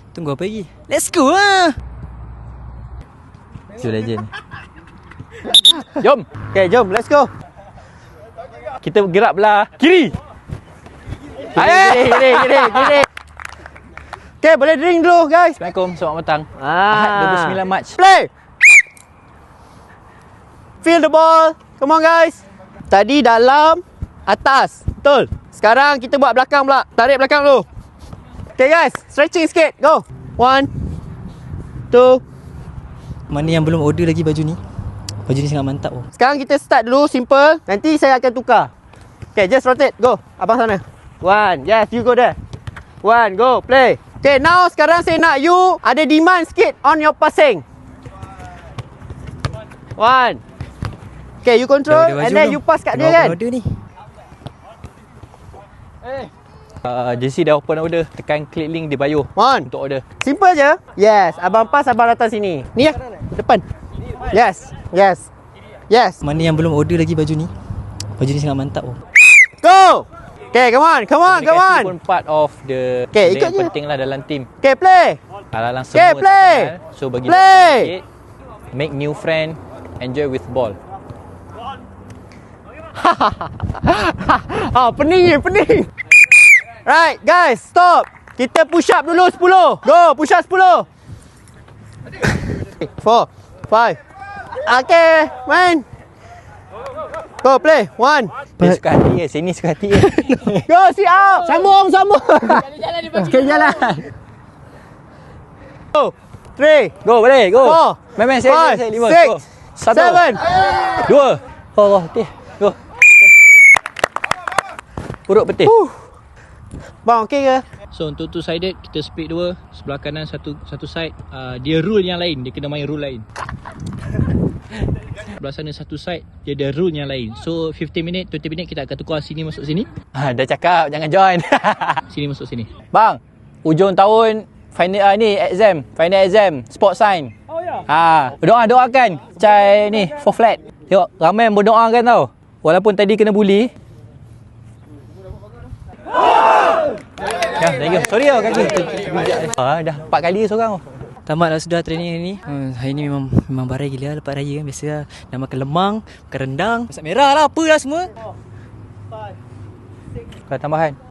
Tunggu apa lagi? Let's go lah. Zul Legend. Jom. Okay, jom. Let's go. Kita gerak belah kiri. Kiri. Okay, boleh drink dulu guys. Assalamualaikum, selamat petang. Ahad 29 Mac. Play. Feel the ball. Come on guys. Tadi dalam, atas. Betul. Sekarang kita buat belakang pula. Tarik belakang dulu. Okay guys, stretching sikit. Go. 1 2. Mana yang belum order lagi baju ni? Baju ni sangat mantap oh. Sekarang kita start dulu simple. Nanti saya akan tukar. Okay, just rotate. Go. Abang sana. 1. Yes, you go there. 1. Go. Play. Okay, now sekarang saya nak you ada demand sikit on your passing. 1. Okay, you control and then you pass kat dia kan. Order ni. JC dah open order. Tekan klik link di bio 1. untuk order. Simple je. Yes, abang pass, abang datang sini. Ni ya. Depan. Yes. Mana yang belum order lagi baju ni? Baju ni sangat mantap oh. Go. Okay, come on. Komunikasi pun part of the Okay, benda ikut yang je. penting lah dalam team. Okay, play. Alang-alang Okay, semua tak play. kenal. So bagi Play. sikit, make new friend, enjoy with ball. Pening. Right, guys, stop. Kita push up dulu 10. Go, push up 10. 4 5. Okay, main. Go, play. 1. Dia suka hati je, sini suka hati je. Go, sit up. Sambung. Sekali jalan. Go. 3. Go, boleh, go. 4. Main saya 5. 6. 7. 2. Allah, hati. Go. Urut peti. Bang, okey ke? So untuk two-sided, kita split dua. Sebelah kanan satu side. Dia rule yang lain, dia kena main rule lain. Sebelah sana satu side, dia ada rule yang lain. So 15 minit, 20 minit kita akan tukar sini masuk sini. Dah cakap jangan join. Sini masuk sini. Bang, ujung tahun final final exam, sport science. Oh ya. Doakan Cai ni for flat. Tengok ramai yang berdoakan tau. Walaupun tadi kena bully. Ya, thank you. Sorry tau kaki. Dah 4 kali seorang. Tamat dah sudah training hari ni. Hari ni memang barai gila lepas raya kan. Biasa lah, nak makan lemang, makan rendang, masak merah lah, apalah semua. Kalau tambahan